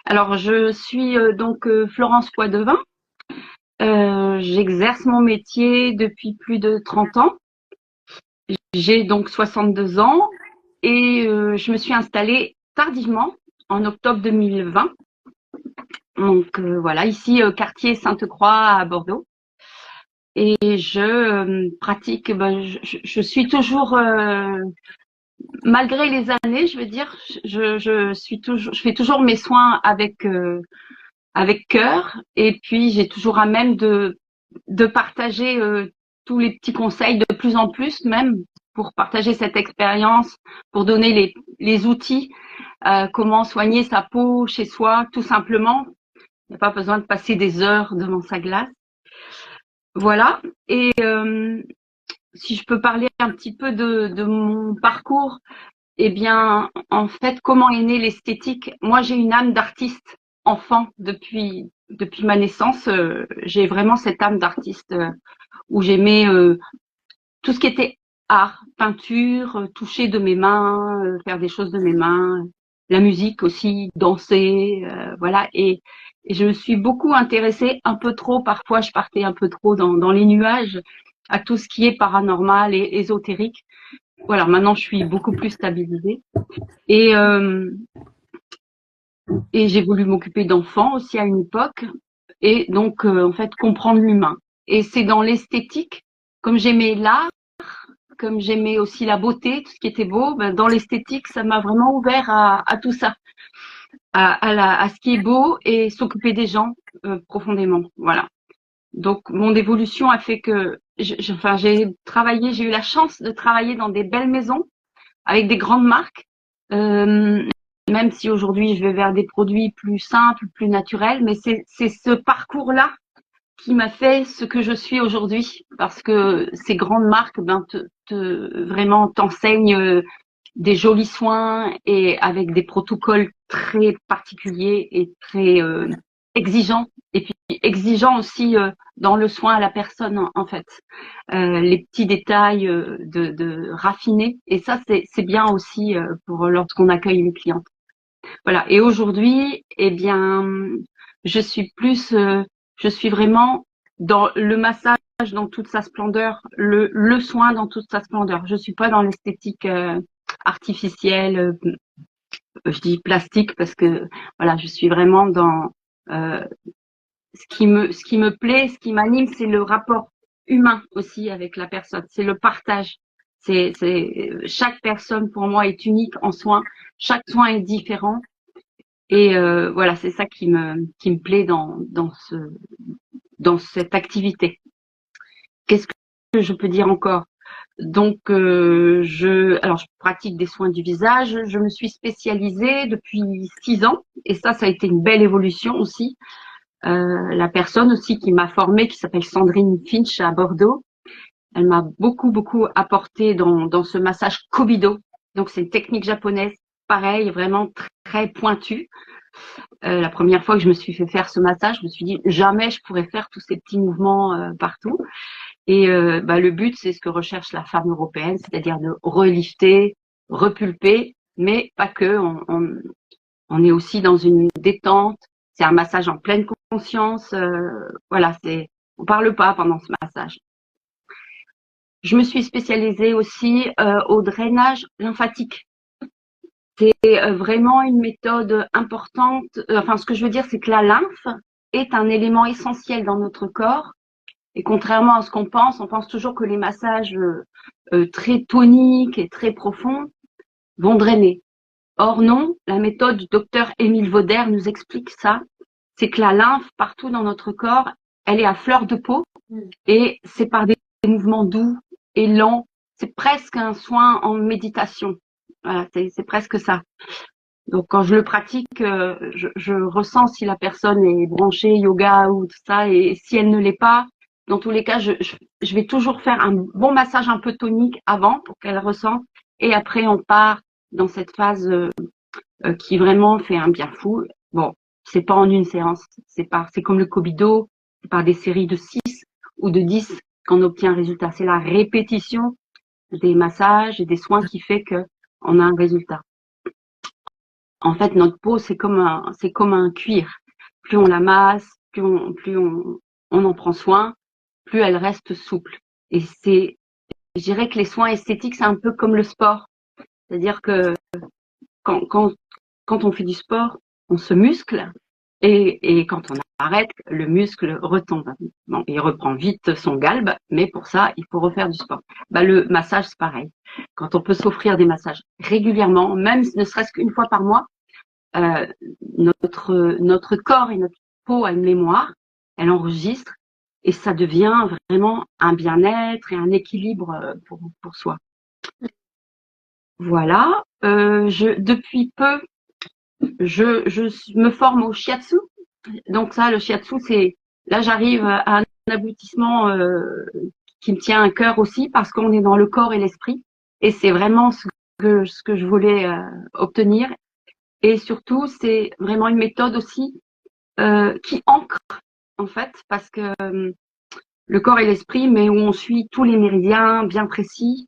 Alors, je suis Florence Poidevin. J'exerce mon métier depuis plus de 30 ans. J'ai donc 62 ans et je me suis installée tardivement en octobre 2020. Donc voilà, ici quartier Sainte-Croix à Bordeaux. Et je pratique, je suis toujours, malgré les années, je veux dire, je fais toujours mes soins avec cœur, et puis j'ai toujours à même de partager tous les petits conseils de plus en plus, même pour partager cette expérience, pour donner les outils, comment soigner sa peau chez soi, tout simplement. Il n'y a pas besoin de passer des heures devant sa glace. Voilà. Et si je peux parler un petit peu de mon parcours, eh bien, en fait, comment est née l'esthétique? Moi, j'ai une âme d'artiste enfant depuis ma naissance. J'ai vraiment cette âme d'artiste où j'aimais tout ce qui était art, peinture, toucher de mes mains, faire des choses de mes mains, la musique aussi, danser, voilà. Et je me suis beaucoup intéressée, un peu trop, parfois je partais un peu trop dans les nuages, à tout ce qui est paranormal et ésotérique. Voilà, maintenant je suis beaucoup plus stabilisée. Et, euh, et j'ai voulu m'occuper d'enfants aussi à une époque, et donc en fait comprendre l'humain. Et c'est dans l'esthétique, comme j'aimais l'art, comme j'aimais aussi la beauté, tout ce qui était beau, ben, dans l'esthétique, ça m'a vraiment ouvert à tout ça, à ce qui est beau et s'occuper des gens profondément. Voilà. Donc mon évolution a fait que, enfin, j'ai eu la chance de travailler dans des belles maisons avec des grandes marques. Euh, Même si aujourd'hui je vais vers des produits plus simples, plus naturels, mais c'est ce parcours-là qui m'a fait ce que je suis aujourd'hui, parce que ces grandes marques vraiment t'enseignent des jolis soins et avec des protocoles très particuliers et très exigeants, et puis exigeants aussi dans le soin à la personne en fait. Les petits détails de raffiner, et ça c'est bien aussi pour lorsqu'on accueille les clientes. Voilà. Et aujourd'hui, eh bien, je suis plus, je suis vraiment dans le massage dans toute sa splendeur, le soin dans toute sa splendeur. Je suis pas dans l'esthétique artificielle, je dis plastique parce que voilà, je suis vraiment dans euh, ce qui me plaît, ce qui m'anime, c'est le rapport humain aussi avec la personne, c'est le partage. Chaque personne pour moi est unique en soin, chaque soin est différent. Et voilà, c'est ça qui me plaît dans cette activité. Qu'est-ce que je peux dire encore? Donc alors je pratique des soins du visage. Je me suis spécialisée depuis 6 ans, et ça a été une belle évolution aussi. La personne aussi qui m'a formée, qui s'appelle Sandrine Finch à Bordeaux, elle m'a beaucoup apporté dans ce massage Kobido. Donc c'est une technique japonaise, pareil, vraiment très pointue. La première fois que je me suis fait faire ce massage, je me suis dit jamais je pourrais faire tous ces petits mouvements partout. Et le but, c'est ce que recherche la femme européenne, c'est-à-dire de relifter, repulper, mais pas que. On est aussi dans une détente. C'est un massage en pleine conscience. Voilà, on parle pas pendant ce massage. Je me suis spécialisée aussi au drainage lymphatique. C'est vraiment une méthode importante. Enfin, ce que je veux dire, c'est que la lymphe est un élément essentiel dans notre corps. Et contrairement à ce qu'on pense, on pense toujours que les massages très toniques et très profonds vont drainer. Or non, la méthode du docteur Émile Vauder nous explique ça. C'est que la lymphe, partout dans notre corps, elle est à fleur de peau, et c'est par des mouvements doux et lents. C'est presque un soin en méditation. Voilà, c'est presque ça. Donc quand je le pratique, je ressens si la personne est branchée yoga ou tout ça, et si elle ne l'est pas, dans tous les cas, je vais toujours faire un bon massage un peu tonique avant pour qu'elle ressente, et après on part dans cette phase qui vraiment fait un bien fou. Bon, c'est pas en une séance, c'est comme le Kobido, c'est par des séries de 6 ou de 10 qu'on obtient un résultat. C'est la répétition des massages et des soins qui fait que on a un résultat. En fait, notre peau, c'est comme un cuir. Plus on la masse, on en prend soin, plus elle reste souple. Et je dirais que les soins esthétiques, c'est un peu comme le sport. C'est-à-dire que quand, quand, quand on fait du sport, on se muscle et quand on arrête, le muscle retombe. Bon, il reprend vite son galbe, mais pour ça, il faut refaire du sport. Bah, le massage, c'est pareil. Quand on peut s'offrir des massages régulièrement, même ne serait-ce qu'une fois par mois, euh, notre corps et notre peau a une mémoire, elle enregistre et ça devient vraiment un bien-être et un équilibre pour soi. Voilà. Depuis peu, je me forme au shiatsu. Donc ça, le shiatsu, là j'arrive à un aboutissement qui me tient à cœur aussi parce qu'on est dans le corps et l'esprit et c'est vraiment ce que je voulais obtenir. Et surtout, c'est vraiment une méthode aussi qui ancre en fait parce que le corps et l'esprit, mais où on suit tous les méridiens bien précis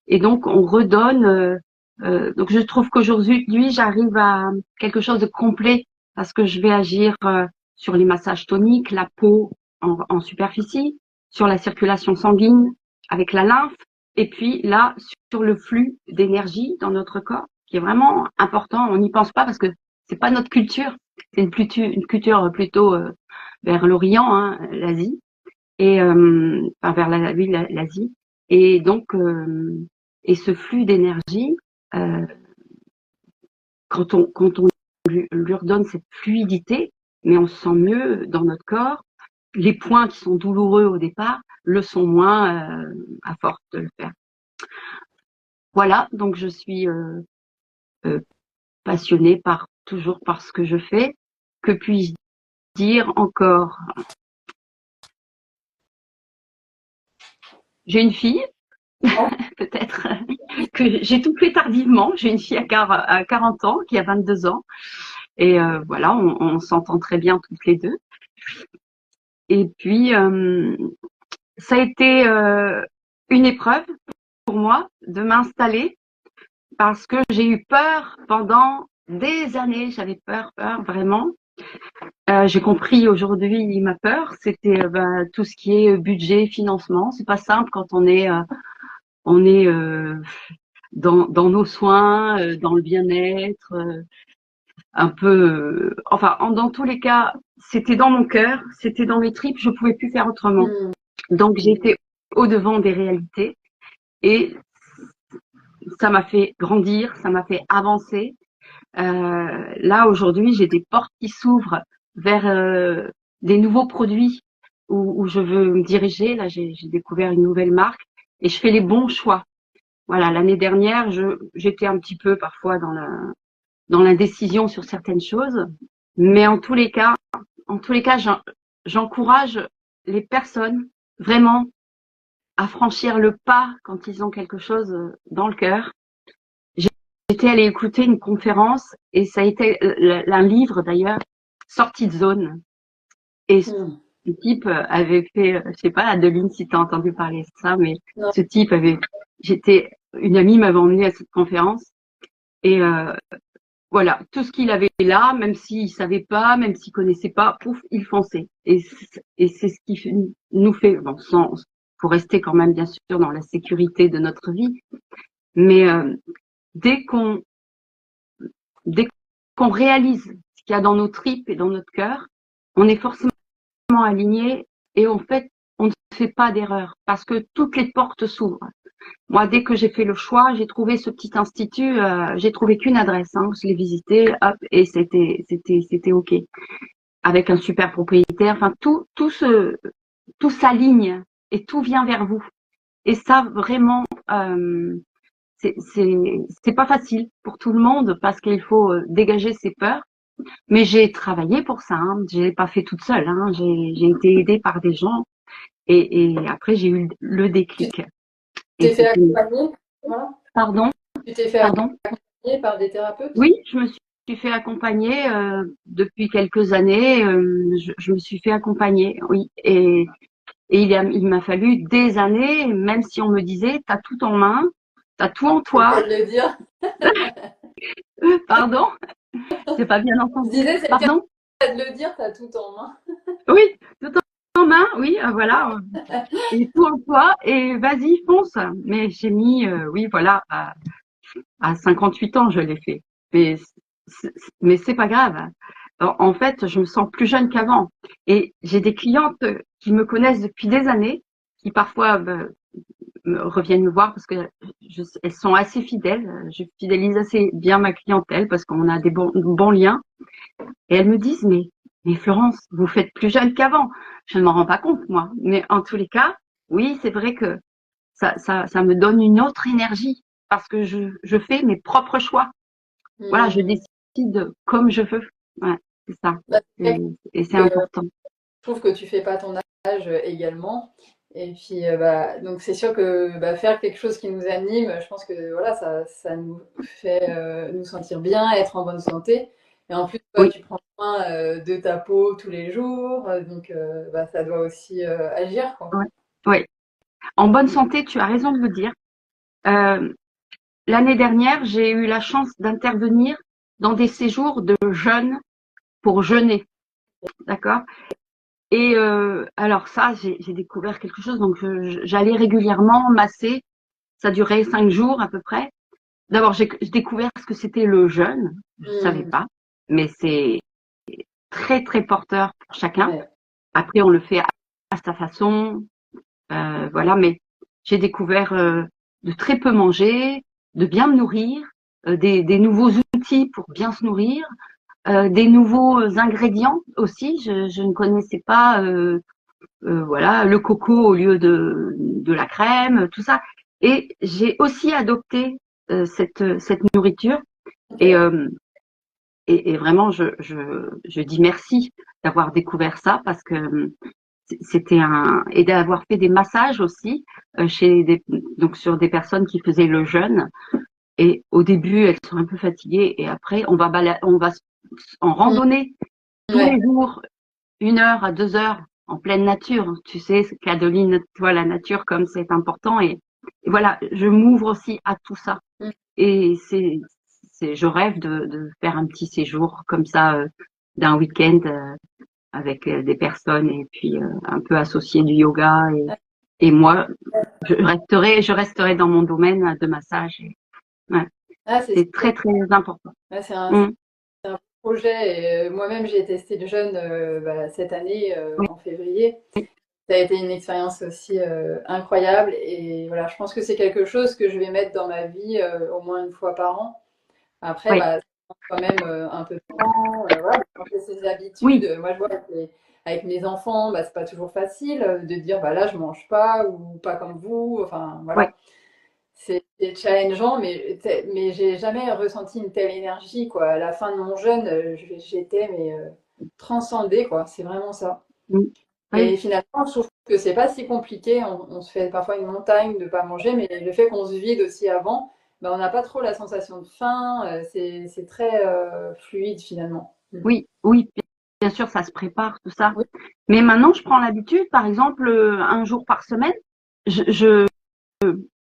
et donc on redonne. Donc je trouve qu'aujourd'hui j'arrive à quelque chose de complet parce que je vais agir sur les massages toniques, la peau en superficie, sur la circulation sanguine avec la lymphe et puis là sur le flux d'énergie dans notre corps qui est vraiment important. On n'y pense pas parce que c'est pas notre culture, c'est une culture plutôt vers l'Orient, hein, l'Asie et enfin vers oui, l'Asie et donc et ce flux d'énergie quand on lui redonne cette fluidité, mais on se sent mieux dans notre corps. Les points qui sont douloureux au départ le sont moins à force de le faire. Voilà, donc je suis euh, passionnée toujours par ce que je fais. Que puis-je dire encore? J'ai une fille, peut-être que j'ai tout fait tardivement. J'ai une fille à 40 ans qui a 22 ans. Et voilà, on s'entend très bien toutes les deux. Et puis, ça a été une épreuve pour moi de m'installer parce que j'ai eu peur pendant des années. J'avais peur vraiment. J'ai compris aujourd'hui ma peur, c'était tout ce qui est budget, financement. C'est pas simple quand on est dans nos soins, dans le bien-être, un peu. Enfin, dans tous les cas, c'était dans mon cœur, c'était dans mes tripes. Je pouvais plus faire autrement. Donc j'ai été au devant des réalités et ça m'a fait grandir, ça m'a fait avancer. Là aujourd'hui, j'ai des portes qui s'ouvrent vers des nouveaux produits où je veux me diriger. Là, j'ai découvert une nouvelle marque et je fais les bons choix. Voilà, l'année dernière, j'étais un petit peu parfois dans l'indécision sur certaines choses, mais en tous les cas, j'encourage les personnes vraiment à franchir le pas quand ils ont quelque chose dans le cœur. J'étais allée écouter une conférence et ça a été un livre d'ailleurs, Sortie de zone. Et ce type avait fait, je sais pas, Adeline, si tu as entendu parler de ça, mais ce type une amie m'avait emmenée à cette conférence et voilà, tout ce qu'il avait là, même s'il savait pas, même s'il connaissait pas, pouf, il fonçait. Et c'est ce qui nous fait, bon, pour rester quand même bien sûr dans la sécurité de notre vie, mais dès qu'on dès qu'on réalise ce qu'il y a dans nos tripes et dans notre cœur, on est forcément aligné et en fait, on ne fait pas d'erreur parce que toutes les portes s'ouvrent. Moi, dès que j'ai fait le choix, j'ai trouvé ce petit institut, j'ai trouvé qu'une adresse, hein, je l'ai visité, hop, et c'était ok, avec un super propriétaire. Enfin, tout s'aligne et tout vient vers vous. Et ça, vraiment, c'est pas facile pour tout le monde parce qu'il faut dégager ses peurs. Mais j'ai travaillé pour ça. Hein. Je l'ai pas fait toute seule. Hein. J'ai été aidée par des gens et après j'ai eu le déclic. Tu t'es fait accompagner, voilà. Pardon. Tu t'es fait accompagner par des thérapeutes? Oui, je me suis fait accompagner depuis quelques années. Je me suis fait accompagner, oui. Et il m'a fallu des années, même si on me disait, t'as tout en main, t'as tout en toi. Je peux le dire. Pardon. J'ai pas bien Je entendu. disais, c'est le cas Pardon? de le dire, t'as tout en main. Oui, tout en main, oui, voilà. Et tout en toi, et vas-y, fonce. Mais j'ai mis, oui, voilà, à 58 ans, je l'ai fait. Mais, mais c'est pas grave. En fait, je me sens plus jeune qu'avant. Et j'ai des clientes qui me connaissent depuis des années, qui parfois reviennent me voir parce que elles sont assez fidèles. Je fidélise assez bien ma clientèle parce qu'on a des bons liens. Et elles me disent, mais Florence, vous faites plus jeune qu'avant. Je ne m'en rends pas compte, moi. Mais en tous les cas, oui, c'est vrai que ça me donne une autre énergie parce que je fais mes propres choix. Voilà, je Hmm. décide comme je veux. Ouais, c'est ça. Bah, c'est Et, vrai et c'est que important. je trouve que tu fais pas ton âge également. Et puis, bah, donc c'est sûr que bah, faire quelque chose qui nous anime, je pense que voilà, ça nous fait nous sentir bien, être en bonne santé. Et en plus, toi, Oui, tu prends soin de ta peau tous les jours, donc bah, ça doit aussi agir, quoi. ouais, ouais. En bonne santé, tu as raison de le dire. Euh, L'année dernière, j'ai eu la chance d'intervenir dans des séjours de jeûne pour jeûner. D'accord? Et alors ça, j'ai découvert quelque chose. Donc j'allais régulièrement masser. Ça durait 5 jours à peu près. D'abord, j'ai découvert ce que c'était le jeûne. Je savais Hmm. pas, mais c'est très très porteur pour chacun. Ouais. Après, on le fait à sa façon, voilà. Mais j'ai découvert de très peu manger, de bien me nourrir, des nouveaux outils pour bien se nourrir, des nouveaux ingrédients aussi. Je ne connaissais pas. Voilà, le coco au lieu de la crème, tout ça. Et j'ai aussi adopté cette nourriture et, Ok. euh, et vraiment je dis merci d'avoir découvert ça parce que c'était et d'avoir fait des massages aussi donc sur des personnes qui faisaient le jeûne. Et au début elles sont un peu fatiguées et après on va en Hmm. randonnée tous Ouais. les jours 1 heure à 2 heures en pleine nature. Tu sais, Cadoline, toi, la nature, comme c'est important. Et voilà, je m'ouvre aussi à tout ça. Hmm. Et je rêve de faire un petit séjour comme ça, d'un week-end avec des personnes et puis un peu associer du yoga. Et moi, je resterai dans mon domaine de massage. Ouais, Ah, c'est c'est super. très, très important. Ouais, Mm. c'est un projet. Et moi-même, j'ai testé le jeûne bah, cette année, Oui, en février. Ça a été une expérience aussi incroyable. Et voilà, je pense que c'est quelque chose que je vais mettre dans ma vie au moins une fois par an. Après, oui, bah, ça prend quand même un peu de temps. Voilà, pour changer ses habitudes. oui, Moi, je vois avec mes enfants, bah, c'est pas toujours facile de dire, bah là, je mange pas ou pas comme vous. Enfin, oui, voilà. C'est challengeant, mais j'ai jamais ressenti une telle énergie, quoi. À la fin de mon jeûne, j'étais transcendée, quoi. C'est vraiment ça. oui, Et oui, finalement, je trouve que c'est pas si compliqué. On se fait parfois une montagne de pas manger, mais le fait qu'on se vide aussi avant, ben, on n'a pas trop la sensation de faim. C'est très fluide finalement. Mm. oui, oui, bien sûr, ça se prépare, tout ça. Oui, Mais maintenant, je prends l'habitude, par exemple, 1 jour par semaine, je, je,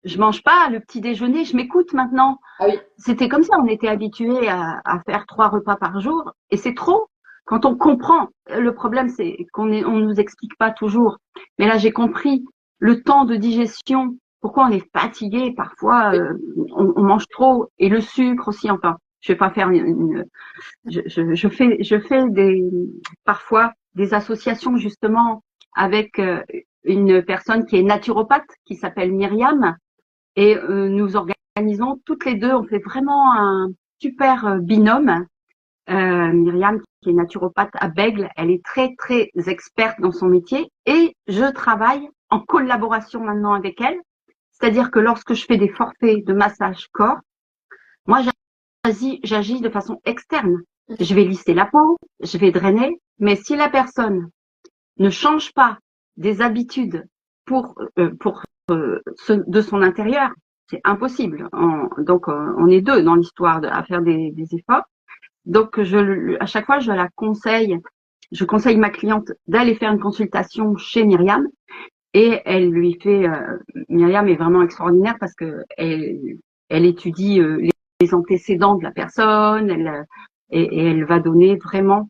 je mange pas le petit déjeuner, je m'écoute maintenant. ah oui, C'était comme ça, on était habitué à faire 3 repas par jour, et c'est trop. Quand on comprend, le problème, c'est on nous explique pas toujours. Mais là, j'ai compris le temps de digestion, pourquoi on est fatigué, parfois, oui, on mange trop, et le sucre aussi, enfin. Je vais pas faire je fais parfois des associations justement avec une personne qui est naturopathe qui s'appelle Myriam et nous organisons toutes les deux, on fait vraiment un super binôme. Myriam qui est naturopathe à Bègle, elle est très très experte dans son métier et je travaille en collaboration maintenant avec elle. C'est-à-dire que lorsque je fais des forfaits de massage corps, moi j'agis de façon externe. Je vais lisser la peau, je vais drainer, mais si la personne ne change pas des habitudes pour de son intérieur, c'est impossible. Donc on est deux dans l'histoire à faire des efforts. Donc à chaque fois je conseille ma cliente d'aller faire une consultation chez Myriam et elle lui fait. Myriam est vraiment extraordinaire parce que elle étudie les antécédents de la personne, et elle va donner vraiment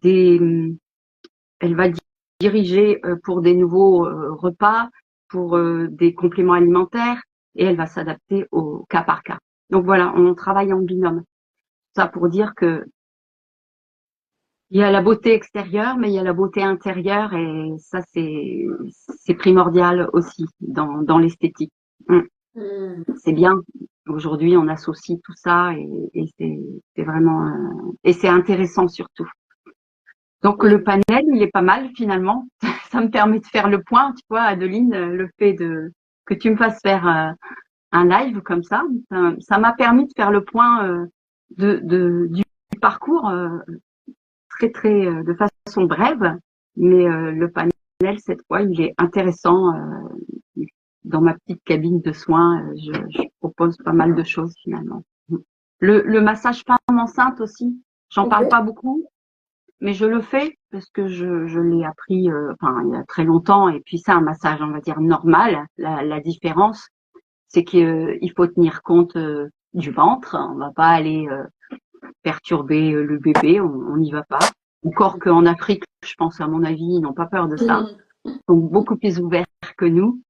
elle va diriger pour des nouveaux repas, pour des compléments alimentaires, et elle va s'adapter au cas par cas. Donc voilà, on travaille en binôme. Ça pour dire que il y a la beauté extérieure, mais il y a la beauté intérieure, et ça c'est primordial aussi dans l'esthétique. Mm. C'est bien. Aujourd'hui, on associe tout ça, et c'est vraiment et c'est intéressant surtout. Donc le Oui. panel, il est pas mal finalement. Ça me permet de faire le point, tu vois, Adeline, le fait que tu me fasses faire un live comme ça m'a permis de faire le point du parcours de façon brève, mais le panel cette fois, il est intéressant. Dans ma petite cabine de soins, je propose pas mal de choses finalement. Le massage femme enceinte aussi, j'en Ok. parle pas beaucoup, mais je le fais parce que je l'ai appris enfin il y a très longtemps, et puis c'est un massage, on va dire, normal. La différence, c'est qu'il faut tenir compte du ventre. On va pas aller perturber le bébé, on n'y va pas. Encore qu'en Afrique, je pense, à mon avis, ils n'ont pas peur de ça. Mm. Ils sont beaucoup plus ouverts que nous.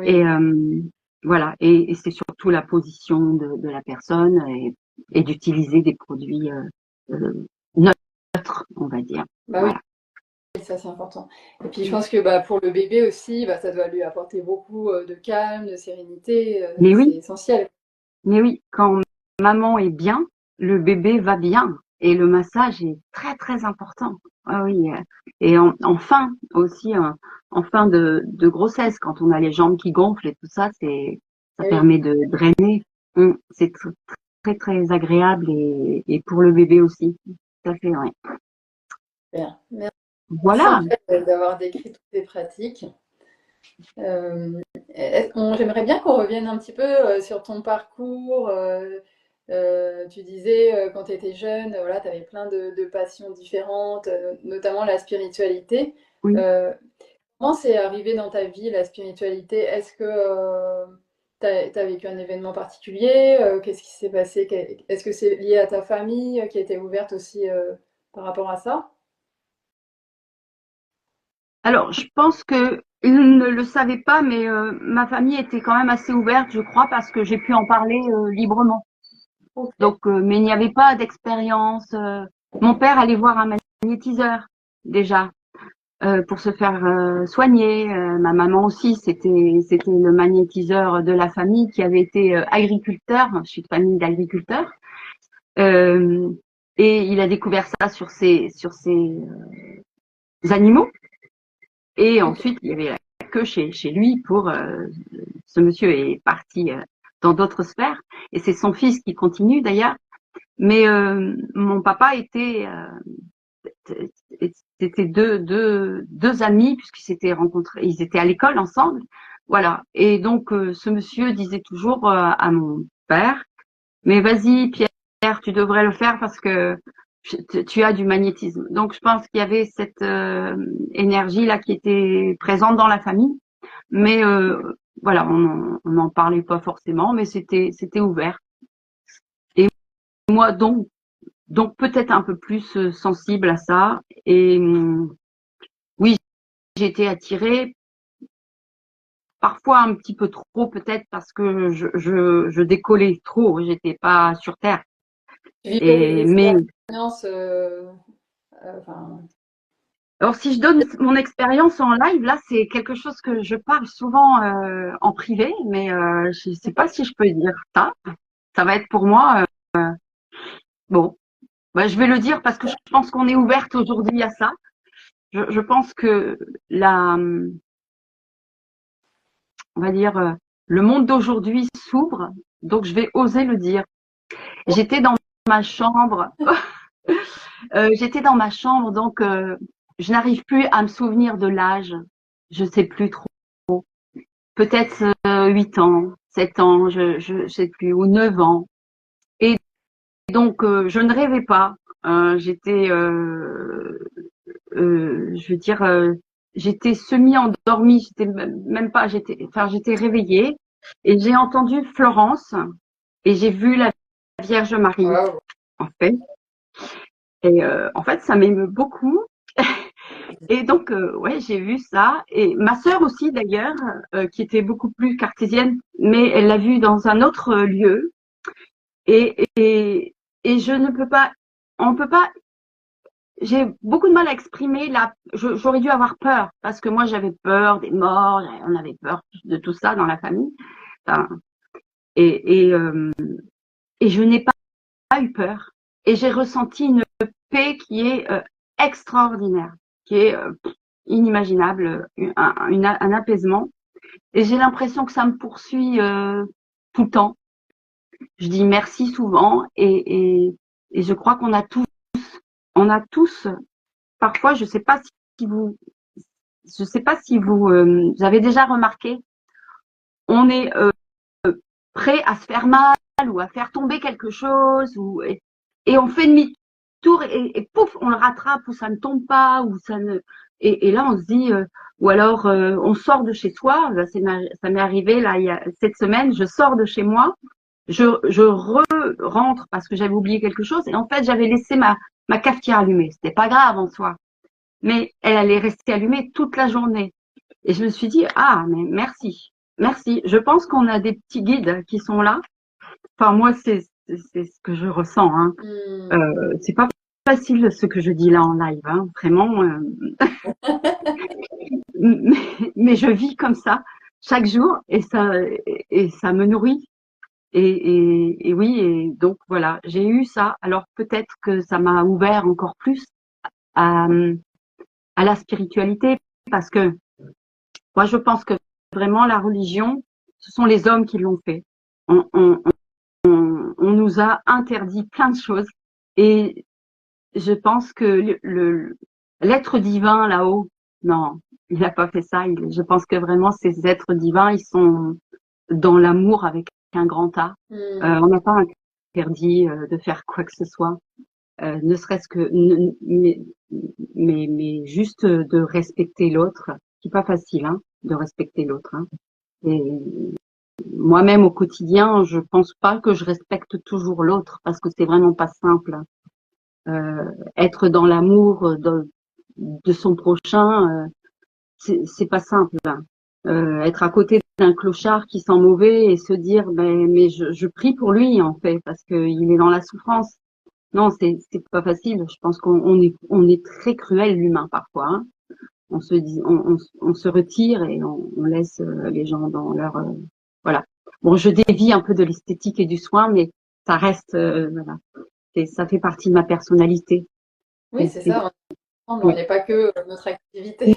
Et Oui. voilà. Et c'est surtout la position de la personne, et d'utiliser des produits neutres, on va dire. Bah oui, Voilà. ça c'est important. Et puis je pense que bah, pour le bébé aussi, bah, ça doit lui apporter beaucoup de calme, de sérénité. Mais C'est oui, essentiel. mais oui, quand maman est bien, le bébé va bien. Et le massage est très très important. Ah oui. Et en fin aussi, en fin de grossesse, quand on a les jambes qui gonflent et tout ça, ça Et oui, permet de drainer. C'est très très agréable, et pour le bébé aussi. Tout à fait, ouais. bien. Merci en Voilà. fait d'avoir décrit toutes ces pratiques. J'aimerais bien qu'on revienne un petit peu sur ton parcours. Tu disais quand tu étais jeune, voilà, tu avais plein de passions différentes, notamment la spiritualité. Oui. Euh, Comment c'est arrivé dans ta vie la spiritualité? Est-ce que tu as vécu un événement particulier? Qu'est-ce qui s'est passé? Est-ce que c'est lié à ta famille qui était ouverte aussi par rapport à ça? Alors, je pense que ils ne le savaient pas, mais ma famille était quand même assez ouverte, je crois, parce que j'ai pu en parler librement. Ok. Donc, mais il n'y avait pas d'expérience. Mon père allait voir un magnétiseur déjà pour se faire soigner. Ma maman aussi, c'était le magnétiseur de la famille qui avait été agriculteur. Je suis de famille d'agriculteurs. Euh, et il a découvert ça sur ses animaux. Et Ok. ensuite, il y avait la queue chez lui pour ce monsieur est parti dans d'autres sphères, et c'est son fils qui continue d'ailleurs. Mais mon papa c'était deux amis, puisqu'ils s'étaient rencontrés, ils étaient à l'école ensemble. Voilà. Et donc ce monsieur disait toujours à mon père, mais vas-y Pierre, tu devrais le faire parce que tu as du magnétisme. Donc je pense qu'il y avait cette énergie là qui était présente dans la famille, mais voilà, on n'en parlait pas forcément, mais c'était ouvert. Et moi donc peut-être un peu plus sensible à ça. Et oui, j'ai été attirée parfois un petit peu trop, peut-être parce que je décollais trop, j'étais pas sur terre. Tu vivais des Et mais expériences, enfin, alors si je donne mon expérience en live, là c'est quelque chose que je parle souvent en privé, mais je sais pas si je peux dire ça. Ça va être pour moi bon. Bah, je vais le dire parce que je pense qu'on est ouverte aujourd'hui à ça. Je pense que on va dire, le monde d'aujourd'hui s'ouvre, donc je vais oser le dire. J'étais dans ma chambre, donc je n'arrive plus à me souvenir de l'âge. Je sais plus trop. Peut-être 8 ans, 7 ans, je sais plus, ou 9 ans. Et donc je ne rêvais pas. J'étais je veux dire, j'étais semi-endormie, j'étais même pas, j'étais réveillée, et j'ai entendu Florence, et j'ai vu la Vierge Marie, waouh. en fait. Et en fait, ça m'émeut beaucoup. Et donc, ouais, j'ai vu ça. Et ma sœur aussi, d'ailleurs, qui était beaucoup plus cartésienne, mais elle l'a vu dans un autre lieu. Et je ne peux pas, on peut pas, j'ai beaucoup de mal à exprimer j'aurais dû avoir peur, parce que moi, j'avais peur des morts, on avait peur de tout ça dans la famille. Enfin, et, et, euh, et je n'ai pas eu peur. Et j'ai ressenti une paix qui est extraordinaire, qui est inimaginable, un apaisement. Et j'ai l'impression que ça me poursuit tout le temps. Je dis merci souvent et je crois on a tous, parfois, je sais pas si vous avez déjà remarqué, on est prêt à se faire mal ou à faire tomber quelque chose et on fait demi-tour et pouf, on le rattrape ou ça ne tombe pas ou ça ne et là on se dit ou alors on sort de chez soi. Ça m'est arrivé là il y a cette semaine, je sors de chez moi, je rentre parce que j'avais oublié quelque chose et en fait j'avais laissé ma cafetière allumée. C'était pas grave en soi, mais elle allait rester allumée toute la journée. Et je me suis dit ah mais merci, merci. Je pense qu'on a des petits guides qui sont là. Enfin moi c'est ce que je ressens. Hein. Hmm. C'est pas facile ce que je dis là en live, hein, vraiment. Mais je vis comme ça chaque jour et ça me nourrit. Et oui, et donc voilà, j'ai eu ça. Alors peut-être que ça m'a ouvert encore plus à, à la spiritualité parce que moi je pense que vraiment la religion, ce sont les hommes qui l'ont fait. On, on, on nous a interdit plein de choses et je pense que l'être divin là-haut, non, il n'a pas fait ça. Je pense que vraiment ces êtres divins, ils sont dans l'amour avec un grand A. Hmm. On n'a pas interdit de faire quoi que ce soit, ne serait-ce que, mais juste de respecter l'autre. C'est pas facile, hein, de respecter l'autre. Hein. Et moi-même au quotidien, je pense pas que je respecte toujours l'autre parce que c'est vraiment pas simple. Être dans l'amour de son prochain, c'est pas simple. Hein. Être à côté d'un clochard qui sent mauvais et se dire mais je prie pour lui en fait parce qu'il est dans la souffrance. Non, c'est pas facile. Je pense on est très cruel l'humain parfois. Hein. On se dit on se retire et on laisse les gens dans leur voilà. Bon, je dévie un peu de l'esthétique et du soin, mais ça reste voilà. Ça fait partie de ma personnalité. Oui, c'est ça. On Oui. n'est pas que notre activité.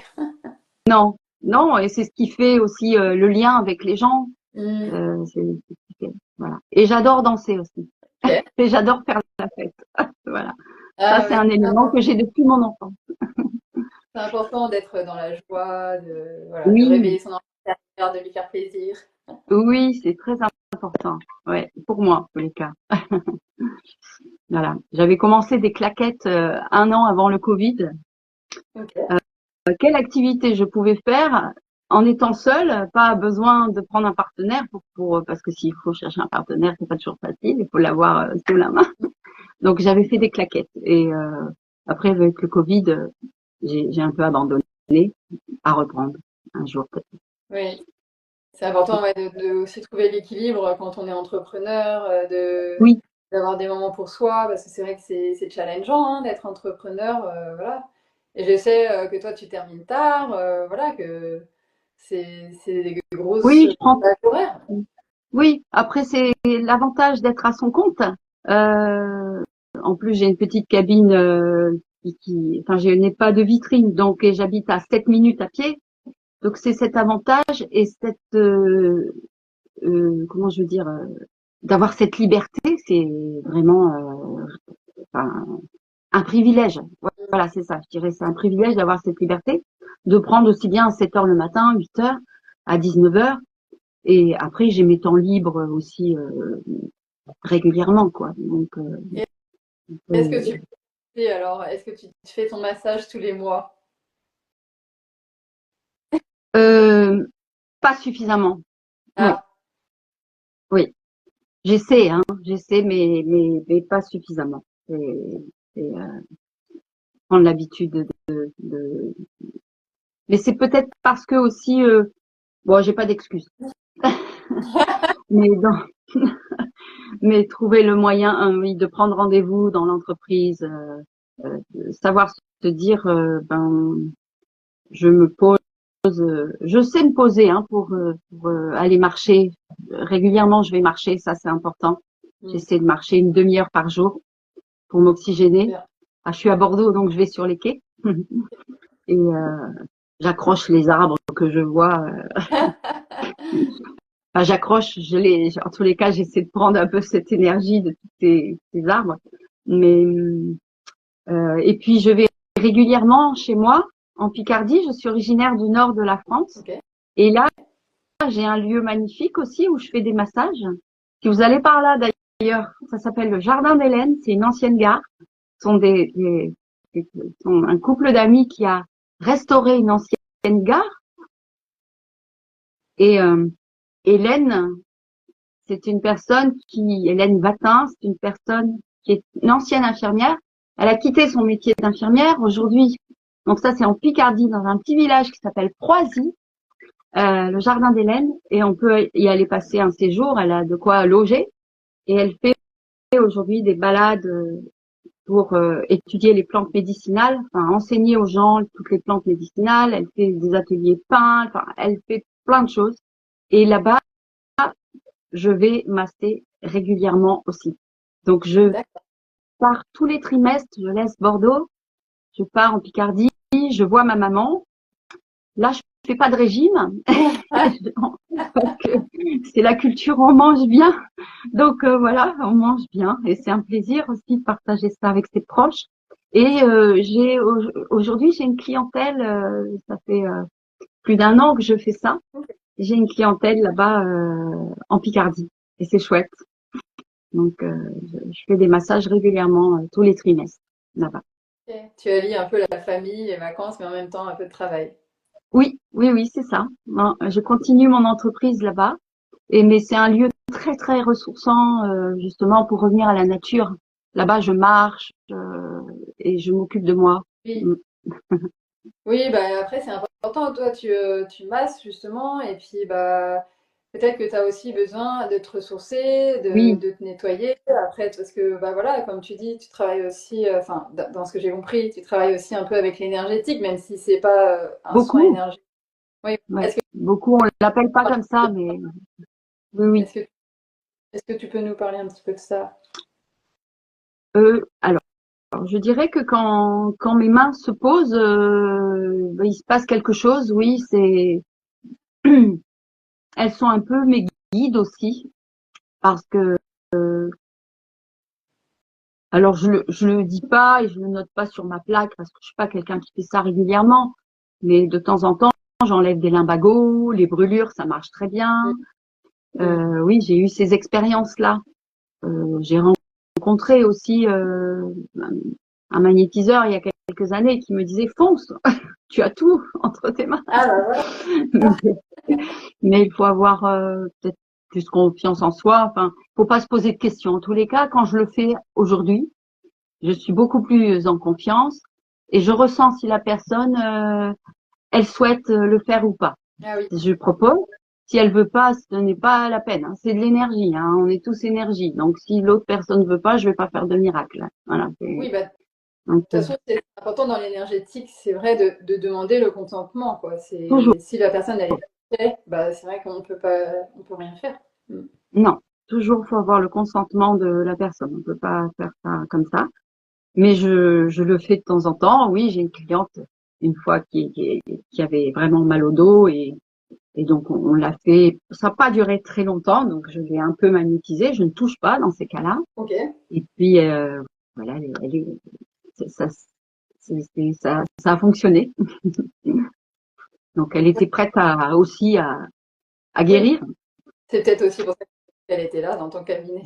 Non, non, et c'est ce qui fait aussi le lien avec les gens. Hmm. C'est ce qui fait, voilà. Et j'adore danser aussi. Ok. Et j'adore faire la fête. Voilà. Ça, Ah, c'est ouais, un élément que j'ai depuis mon enfance. c'est important d'être dans la joie, de, voilà, de Oui, réveiller son enfant intérieur, de lui faire plaisir. oui, c'est très important. Ouais, pour moi, en tous les cas. Voilà. J'avais commencé des claquettes un an avant le Covid. Ok. Quelle activité je pouvais faire en étant seule, pas besoin de prendre un partenaire parce que s'il faut chercher un partenaire, c'est pas toujours facile, il faut l'avoir sous la main. Donc j'avais fait des claquettes et après avec le Covid, j'ai un peu abandonné à reprendre un jour peut-être. Oui, c'est important ouais, de aussi trouver l'équilibre quand on est entrepreneur, Oui, d'avoir des moments pour soi, parce que c'est vrai que c'est challengeant hein, d'être entrepreneur, voilà. Et je sais que toi tu termines tard, voilà, que c'est des grosses oui, je prends. plages horaires. Oui, après c'est l'avantage d'être à son compte. Euh, En plus j'ai une petite cabine enfin je n'ai pas de vitrine donc et j'habite à 7 minutes à pied. Donc c'est cet avantage et cette comment je veux dire d'avoir cette liberté, c'est vraiment enfin, un privilège. Voilà, c'est ça. Je dirais c'est un privilège d'avoir cette liberté, de prendre aussi bien à 7 heures le matin, 8 heures, à 19 heures. Et après j'ai mes temps libres aussi régulièrement quoi. Donc Et est-ce que tu alors, est-ce que tu te fais ton massage tous les mois? euh, pas suffisamment. Oui, Ah, oui. J'essaie, hein, j'essaie, mais pas suffisamment. C'est, prendre l'habitude Mais c'est peut-être parce que aussi, bon, j'ai pas d'excuses. Mais mais trouver le moyen, oui, de prendre rendez-vous dans l'entreprise, savoir se dire, ben, je me pose, je sais me poser hein, pour aller marcher. Régulièrement, je vais marcher, ça c'est important. J'essaie de marcher une demi-heure par jour pour m'oxygéner. Ah, je suis à Bordeaux, donc je vais sur les quais et j'accroche les arbres que je vois. Enfin, j'accroche, en tous les cas, j'essaie de prendre un peu cette énergie de tous ces arbres. Mais et puis je vais régulièrement chez moi en Picardie. Je suis originaire du nord de la France. Okay. Et là, j'ai un lieu magnifique aussi où je fais des massages. Si vous allez par là d'ailleurs, ça s'appelle le Jardin d'Hélène. C'est une ancienne gare. Ce sont sont un couple d'amis qui a restauré une ancienne gare. Et Hélène, c'est une personne Hélène Vatin, c'est une personne qui est une ancienne infirmière. Elle a quitté son métier d'infirmière aujourd'hui. Donc ça, c'est en Picardie, dans un petit village qui s'appelle Proisy, le Jardin d'Hélène. Et on peut y aller passer un séjour. Elle a de quoi loger. Et elle fait aujourd'hui des balades pour étudier les plantes médicinales, enfin enseigner aux gens toutes les plantes médicinales. Elle fait des ateliers peints, enfin elle fait plein de choses. Et là-bas, je vais masser régulièrement aussi. Donc je pars tous les trimestres, je laisse Bordeaux, je pars en Picardie, je vois ma maman. Là, je fais pas de régime parce que c'est la culture, on mange bien. Donc voilà, on mange bien et c'est un plaisir aussi de partager ça avec ses proches. Et aujourd'hui j'ai une clientèle, ça fait plus d'1 an que je fais ça. J'ai une clientèle là-bas en Picardie et c'est chouette. Donc je fais des massages régulièrement tous les trimestres là-bas. Okay. Tu allies un peu la famille, les vacances, mais en même temps un peu de travail. Oui, c'est ça. Bon, je continue mon entreprise là-bas, mais c'est un lieu très très ressourçant justement pour revenir à la nature. Là-bas, je marche et je m'occupe de moi. Oui. Oui, bah après c'est important. Toi, tu masses justement, et puis bah peut-être que tu as aussi besoin de te ressourcer, Oui, de te nettoyer. Après, parce que bah voilà, comme tu dis, tu travailles aussi, enfin dans ce que j'ai compris, tu travailles aussi un peu avec l'énergétique, même si c'est pas un soin beaucoup. énergétique. Oui. Ouais, beaucoup. On l'appelle pas comme ça, mais oui, oui. Est-ce que, est-ce que tu peux nous parler un petit peu de ça? Alors, je dirais que quand mes mains se posent, il se passe quelque chose. Oui, c'est elles sont un peu mes guides aussi, parce que alors je le dis pas et je le note pas sur ma plaque parce que je suis pas quelqu'un qui fait ça régulièrement, mais de temps en temps j'enlève des limbagos, les brûlures, ça marche très bien. Oui, j'ai eu ces expériences-là. J'ai rencontré aussi un magnétiseur il y a quelques années qui me disait fonce, tu as tout entre tes mains. Ah bah voilà. Mais il faut avoir peut-être plus confiance en soi. Enfin, faut pas se poser de questions. En tous les cas, quand je le fais aujourd'hui, je suis beaucoup plus en confiance et je ressens si la personne elle souhaite le faire ou pas. Ah oui. Je propose. Si elle veut pas, ce n'est pas la peine. Hein. C'est de l'énergie. Hein. On est tous énergie. Donc, si l'autre personne veut pas, je vais pas faire de miracle. Voilà. Oui, bah, de Donc, toute façon, c'est important dans l'énergétique, c'est vrai de demander le consentement, quoi. toujours. C'est, si la personne elle est pas prête, bah, c'est vrai qu'on peut pas, on peut rien faire. Non. Toujours, faut avoir le consentement de la personne. On peut pas faire ça comme ça. Mais je le fais de temps en temps. Oui, j'ai une cliente une fois qui avait vraiment mal au dos et donc on l'a fait. Ça n'a pas duré très longtemps, donc je l'ai un peu magnétisée. Je ne touche pas dans ces cas-là. Ok. Et puis voilà, ça, ça a fonctionné. Donc elle était prête aussi à Oui. guérir. C'est peut-être aussi pour ça qu'elle était là dans ton cabinet.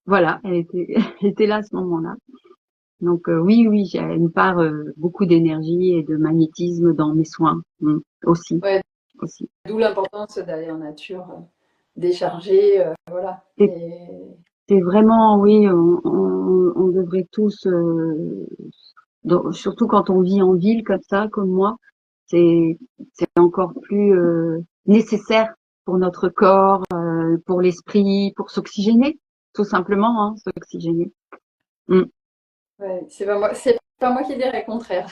Voilà, elle était là à ce moment-là. Donc oui, j'ai une part beaucoup d'énergie et de magnétisme dans mes soins aussi, Ouais, aussi. d'où l'importance d'aller en nature, décharger, voilà. C'est Et c'est vraiment oui, on devrait tous Donc, surtout quand on vit en ville comme ça, comme moi, c'est encore plus nécessaire pour notre corps, pour l'esprit, pour s'oxygéner, tout simplement, hein, s'oxygéner. Mm. Ouais, c'est pas moi qui dirais le contraire.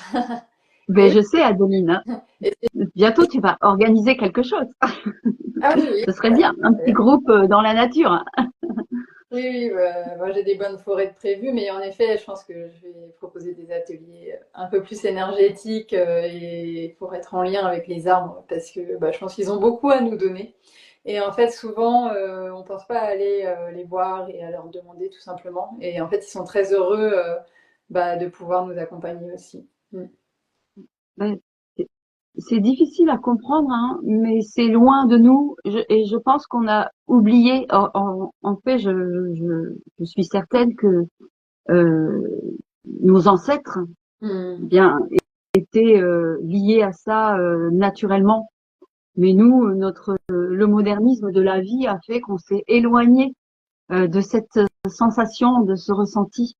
Ben, Mais je sais, Adeline, hein, oui, bientôt tu vas organiser quelque chose. ah oui, oui. Ce serait bien, un petit Ouais. groupe dans la nature, hein. Oui, oui, moi, j'ai des bonnes forêts de prévues, mais en effet, je pense que je vais proposer des ateliers un peu plus énergétiques et pour être en lien avec les arbres, parce que bah, je pense qu'ils ont beaucoup à nous donner. Et en fait, souvent, on pense pas à aller les voir et à leur demander tout simplement. Et en fait, ils sont très heureux bah, de pouvoir nous accompagner aussi. Mm. Ben, c'est difficile à comprendre, hein, mais c'est loin de nous. Et je pense qu'on a oublié. En fait, je suis certaine que euh, nos ancêtres, Mm. bien, étaient liés à ça naturellement. Mais nous, le modernisme de la vie a fait qu'on s'est éloigné de cette sensation, de ce ressenti.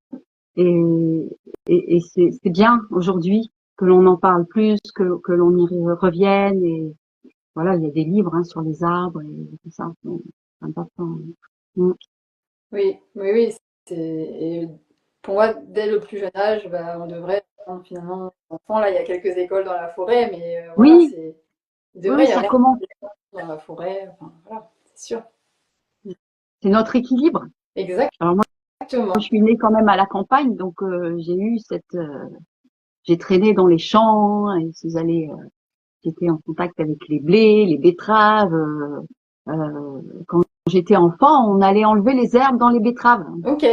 Et, et c'est bien aujourd'hui que l'on en parle plus, que l'on y revienne. Et voilà, il y a des livres hein, sur les arbres et tout ça. Donc, c'est important. Mm. Oui, oui, oui. Et pour moi, dès le plus jeune âge, bah, on devrait apprendre finalement aux enfants. Là, il y a quelques écoles dans la forêt, mais voilà, Oui, il oui, devrait oui, y ça avoir commence. des écoles dans la forêt. Enfin, voilà, c'est sûr. C'est notre équilibre. Alors moi, je Exactement. suis née quand même à la campagne, donc j'ai eu j'ai traîné dans les champs et suis allée j'étais en contact avec les blés, les betteraves. Quand j'étais enfant, on allait enlever les herbes dans les betteraves. Ok.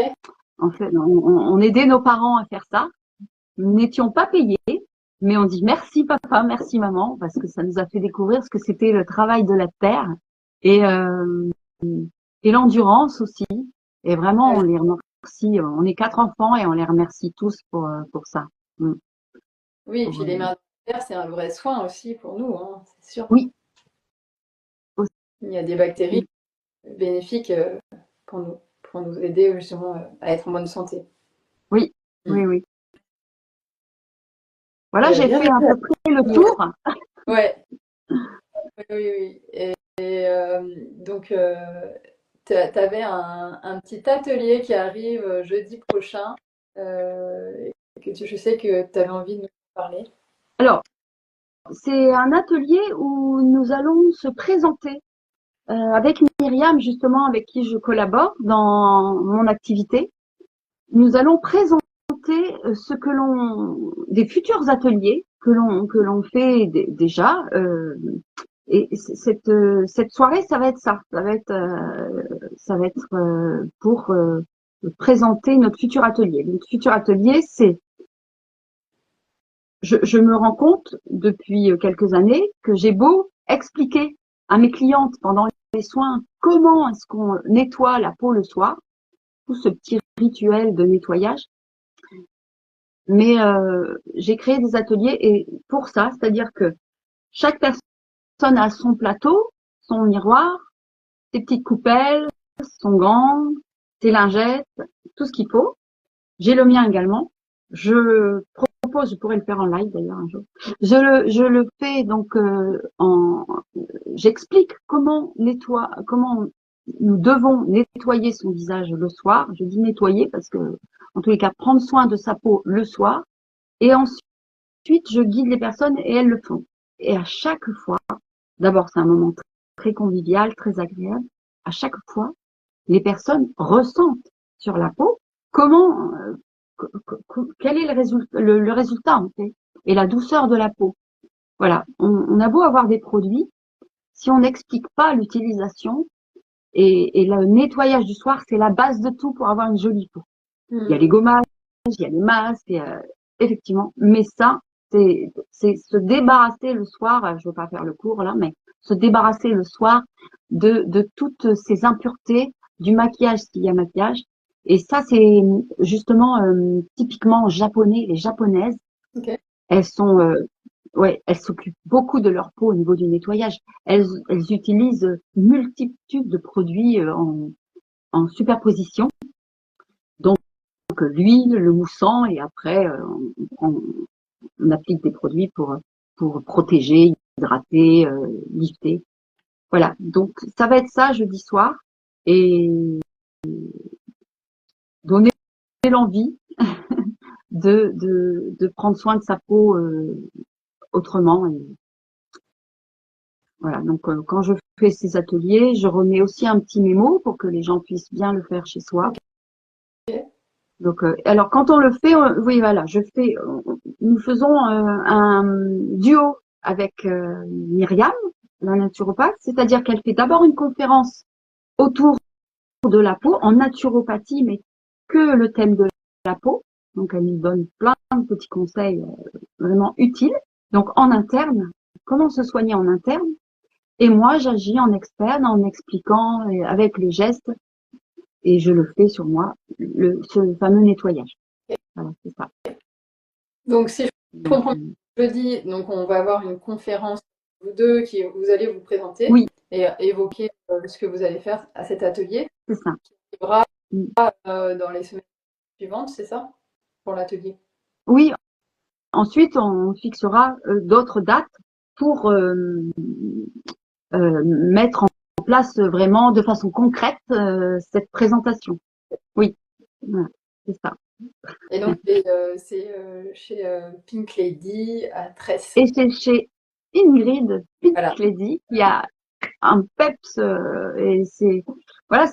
En fait, on aidait nos parents à faire ça. Nous n'étions pas payés, mais on dit merci papa, merci maman, parce que ça nous a fait découvrir ce que c'était le travail de la terre et, euh, et l'endurance aussi. Et vraiment, on les remercie. On est 4 enfants et on les remercie tous pour ça. Mm. Oui, et Pour, puis les mains de terre, c'est un vrai soin aussi pour nous, hein, c'est sûr. oui, Il y a des bactéries aussi. bénéfiques pour nous aider justement à être en bonne santé. Oui, Mm. oui, oui. Voilà, j'ai Bien fait à peu près le joué. tour. Ouais, oui, oui, oui. Donc, tu avais un petit atelier qui arrive jeudi prochain, je sais que tu avais envie de nous parler. Alors, c'est un atelier où nous allons se présenter avec Myriam, justement, avec qui je collabore dans mon activité. Nous allons présenter ce que des futurs ateliers que l'on fait déjà. Et cette soirée, ça va être ça. Ça va être pour présenter notre futur atelier. Notre futur atelier, c'est je me rends compte depuis quelques années que j'ai beau expliquer à mes clientes pendant les soins comment est-ce qu'on nettoie la peau le soir, tout ce petit rituel de nettoyage, mais j'ai créé des ateliers et pour ça, c'est-à-dire que chaque personne a son plateau, son miroir, ses petites coupelles, son gant, ses lingettes, tout ce qu'il faut. J'ai le mien également. Je propose, je pourrais le faire en live d'ailleurs un jour. Je le fais donc j'explique comment nous devons nettoyer son visage le soir. Je dis nettoyer parce que, en tous les cas, prendre soin de sa peau le soir. Et ensuite, je guide les personnes et elles le font. Et à chaque fois, d'abord, c'est un moment très convivial, très agréable. À chaque fois, les personnes ressentent sur la peau comment, quel est le résultat en fait, et la douceur de la peau. Voilà, on a beau avoir des produits, si on n'explique pas l'utilisation et le nettoyage du soir, c'est la base de tout pour avoir une jolie peau. Il y a les Mm. gommages, il y a les masques, effectivement, mais ça, c'est se débarrasser le soir, je ne veux pas faire le cours là, mais se débarrasser le soir de toutes ces impuretés, du maquillage s'il y a maquillage. Et ça, c'est justement typiquement japonais, les japonaises, Ok. elles sont, ouais, elles s'occupent beaucoup de leur peau au niveau du nettoyage. Elles utilisent une multitude de produits en superposition. Donc, donc l'huile, le moussant, et après on applique des produits pour protéger, hydrater, lifter. Voilà, donc ça va être ça jeudi soir, et donner l'envie de prendre soin de sa peau autrement. Et voilà, donc quand je fais ces ateliers, je remets aussi un petit mémo pour que les gens puissent bien le faire chez soi. Donc, alors quand on le fait, oui voilà, nous faisons un duo avec Myriam, la naturopathe, c'est-à-dire qu'elle fait d'abord une conférence autour de la peau en naturopathie, mais que le thème de la peau. Donc elle nous donne plein de petits conseils vraiment utiles. Donc en interne, comment se soigner en interne. Et moi, j'agis en externe en expliquant avec les gestes, et je le fais sur moi, ce fameux nettoyage. Voilà, c'est ça. Donc, si je comprends jeudi, donc on va avoir une conférence, vous deux, qui vous allez vous présenter Oui, et évoquer ce que vous allez faire à cet atelier. c'est ça. Qui arrivera dans les semaines suivantes, c'est ça, pour l'atelier? Oui, ensuite, on fixera d'autres dates pour mettre en place vraiment de façon concrète cette présentation. Oui, voilà, c'est ça. Et donc, c'est chez Pink Lady à Tresse. Et c'est chez Ingrid Pink Voilà. Lady qui a un peps et c'est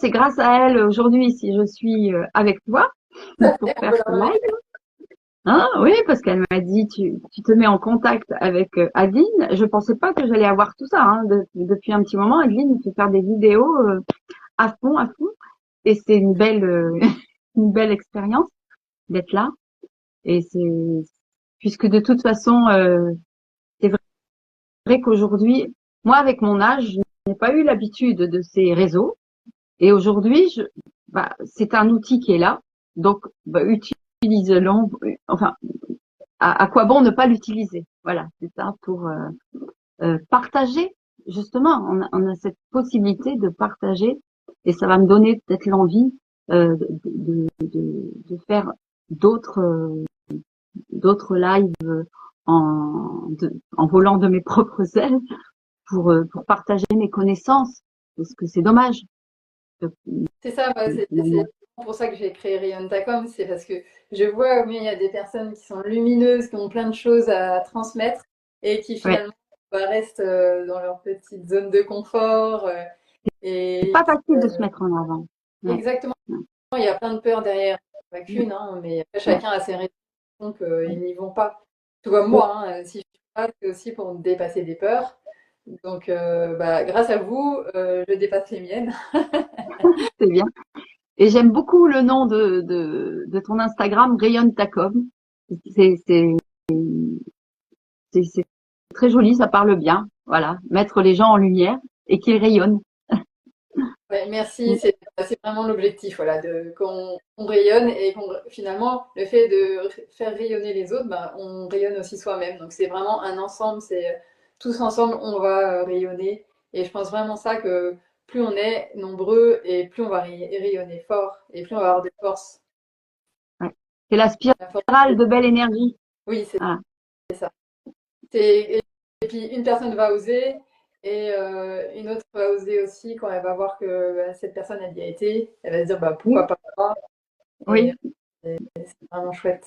grâce à elle aujourd'hui si je suis avec toi pour faire ce live. Hein, oui, parce qu'elle m'a dit tu te mets en contact avec Adeline. Je pensais pas que j'allais avoir tout ça. Hein. Depuis un petit moment, Adeline me fait faire des vidéos à fond, et c'est une belle une belle expérience d'être là. Et c'est puisque de toute façon, c'est vrai qu'aujourd'hui, moi avec mon âge, je n'ai pas eu l'habitude de ces réseaux. Et aujourd'hui, c'est un outil qui est là. Donc, utilise-le. Enfin, à quoi bon ne pas l'utiliser? Voilà, c'est ça, pour partager. Justement, on a cette possibilité de partager, et ça va me donner peut-être l'envie de faire d'autres d'autres lives en volant de mes propres ailes pour partager mes connaissances, parce que c'est dommage. C'est ça, c'est pour ça que j'ai créé Rayon Tacom, c'est parce que je vois mais il y a des personnes qui sont lumineuses, qui ont plein de choses à transmettre et qui Ouais. finalement restent dans leur petite zone de confort. C'est Et pas facile de se mettre en avant. Ouais. exactement, Ouais. il y a plein de peurs derrière, pas qu'une, hein, mais après, Ouais. chacun a ses raisons, donc ils n'y vont pas. Tu vois, moi, hein, si je suis là, c'est aussi pour dépasser des peurs. Donc, grâce à vous, je dépasse les miennes. C'est bien. Et j'aime beaucoup le nom de ton Instagram, Rayonne ta com. C'est, c'est, c'est très joli, ça parle bien. Voilà, mettre les gens en lumière et qu'ils rayonnent. Ouais, merci, c'est vraiment l'objectif, voilà, qu'on on rayonne et qu'on finalement le fait de faire rayonner les autres, on rayonne aussi soi-même. Donc c'est vraiment un ensemble, c'est tous ensemble on va rayonner. Et je pense vraiment ça que plus on est nombreux et plus on va rayonner fort et plus on va avoir de force. Ouais. C'est la La force. spirale de belle énergie. Oui, c'est Voilà. ça. Et puis une personne va oser et une autre va oser aussi quand elle va voir que cette personne elle y a été, elle va se dire Oui, pourquoi pas moi. Et oui. c'est vraiment chouette.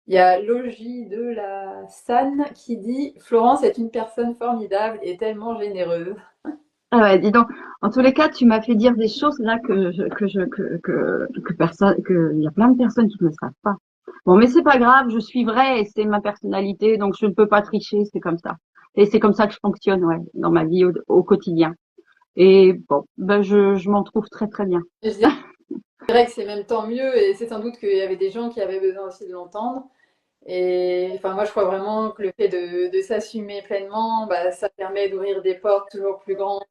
Il y a Logie de la Sanne qui dit Florence est une personne formidable et tellement généreuse. Ah ouais, dis donc. En tous les cas, tu m'as fait dire des choses là que personne, que il y a plein de personnes qui ne le savent pas. Bon, mais c'est pas grave, je suis vraie et c'est ma personnalité, donc je ne peux pas tricher, c'est comme ça. Et c'est comme ça que je fonctionne, ouais, dans ma vie au quotidien. Et bon, je m'en trouve très très bien. Je dirais que c'est même tant mieux et c'est sans doute qu'il y avait des gens qui avaient besoin aussi de l'entendre. Et enfin, moi, je crois vraiment que le fait de s'assumer pleinement, ça permet d'ouvrir des portes toujours plus grandes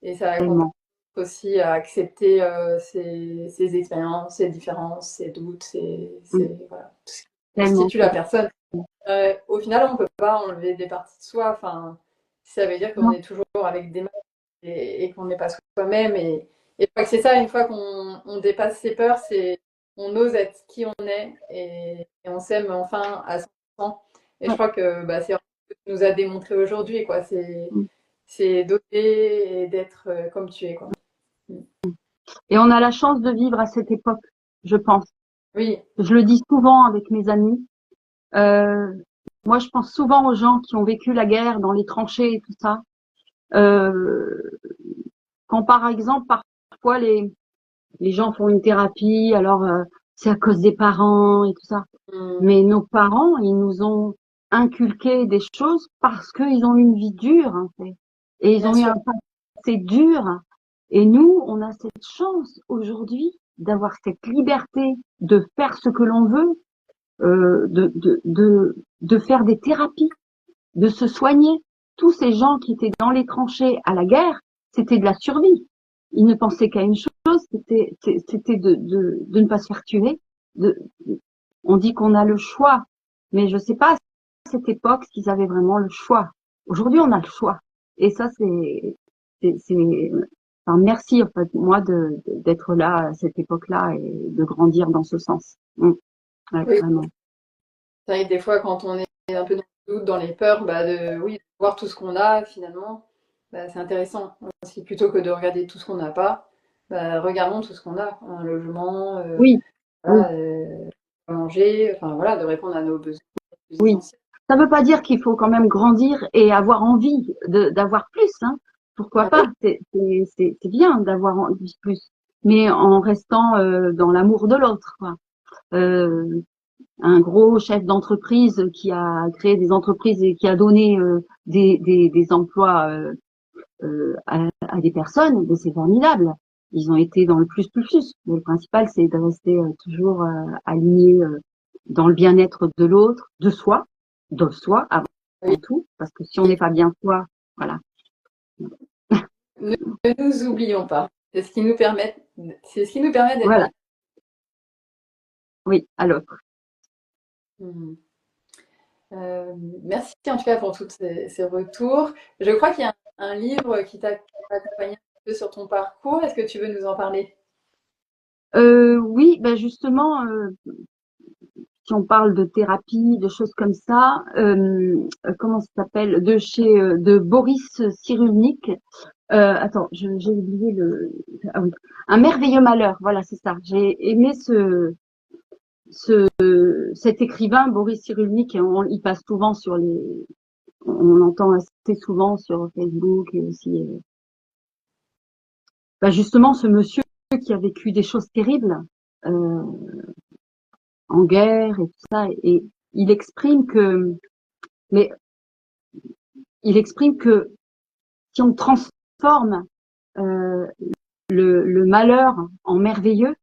et ça accompagne Tellement, aussi à accepter ses expériences, ses différences, ses doutes, mm, voilà, tout ce qui tellement. constitue la personne. Au final, on ne peut pas enlever des parties de soi. Enfin, ça veut dire qu'on Non, est toujours avec des masques et qu'on n'est pas soi-même. Et je crois que c'est ça, une fois qu'on dépasse ses peurs, on ose être qui on est et on s'aime enfin à 100%. Et je crois que bah, c'est ce que tu nous a démontré aujourd'hui, quoi. C'est d'oser et d'être comme tu es, quoi. Et on a la chance de vivre à cette époque, je pense. Oui, Je le dis souvent avec mes amis. Euh, Moi, je pense souvent aux gens qui ont vécu la guerre dans les tranchées et tout ça. Euh, Quand par exemple, parfois les gens font une thérapie, alors c'est à cause des parents et tout ça. mm, Mais nos parents, ils nous ont inculqué des choses parce qu'ils ont eu une vie dure, en fait. Et ils bien ont eu sûr. un passé dur. Et nous, on a cette chance aujourd'hui d'avoir cette liberté de faire ce que l'on veut, de faire des thérapies, de se soigner. Tous ces gens qui étaient dans les tranchées à la guerre, c'était de la survie. Ils ne pensaient qu'à une chose, c'était de ne pas se faire tuer. De, on dit qu'on a le choix, mais je ne sais pas à cette époque s'ils avaient vraiment le choix. Aujourd'hui, on a le choix. Et ça, enfin, merci en fait moi d'être là à cette époque-là et de grandir dans ce sens. Ouais, Oui, vraiment. c'est vrai que des fois, quand on est un peu dans le doute, dans les peurs, bah oui, de voir tout ce qu'on a finalement, bah, c'est intéressant. Aussi, plutôt que de regarder tout ce qu'on n'a pas, bah, regardons tout ce qu'on a. Un logement, Oui, oui, voilà, manger, enfin voilà, de répondre à nos besoins les plus oui. essentiels. Ça ne veut pas dire qu'il faut quand même grandir et avoir envie d'avoir plus, hein. Pourquoi Ah oui, pas? C'est bien d'avoir envie de plus, mais en restant dans l'amour de l'autre, quoi. Euh, un gros chef d'entreprise qui a créé des entreprises et qui a donné des emplois à des personnes, ben c'est formidable. Ils ont été dans le plus plus plus. Mais le principal, c'est de rester toujours aligné dans le bien-être de l'autre, de soi avant oui. tout, parce que si on n'est pas bien soi, voilà. Ne, ne nous oublions pas. C'est ce qui nous permet d'être Voilà, bien. oui, à l'autre. Hmm. Merci en tout cas pour tous ces retours. Je crois qu'il y a un livre qui t'a accompagné un peu sur ton parcours. Est-ce que tu veux nous en parler? Oui, ben justement, si on parle de thérapie, de choses comme ça, comment ça s'appelle, de Boris Cyrulnik. Attends, j'ai oublié ah oui, Un merveilleux malheur. Voilà, c'est ça. J'ai aimé cet écrivain Boris Cyrulnik. Il passe souvent on l'entend assez souvent sur Facebook et aussi. Bah justement, ce monsieur qui a vécu des choses terribles euh, en guerre et tout ça, et il exprime que, mais il exprime que si on transforme euh, le malheur en merveilleux,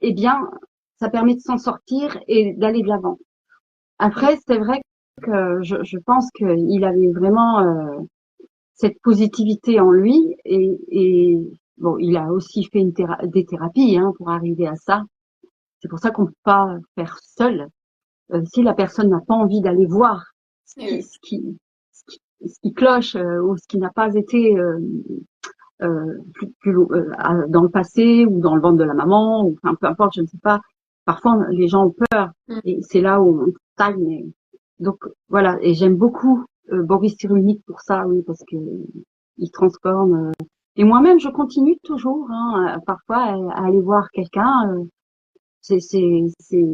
eh bien, ça permet de s'en sortir et d'aller de l'avant. Après, c'est vrai que je pense qu'il avait vraiment cette positivité en lui et bon, il a aussi fait des thérapies hein, pour arriver à ça. C'est pour ça qu'on peut pas faire seul. Si la personne n'a pas envie d'aller voir ce qui, Oui, ce qui, ce qui cloche ou ce qui n'a pas été dans le passé ou dans le ventre de la maman ou enfin, peu importe, je ne sais pas. Parfois, les gens ont peur oui. et c'est là où on stagne. Donc voilà, et j'aime beaucoup Boris Cyrulnik pour ça, oui, parce que il transforme. Et moi-même, je continue toujours, hein, parfois à aller voir quelqu'un. C'est, c'est, c'est,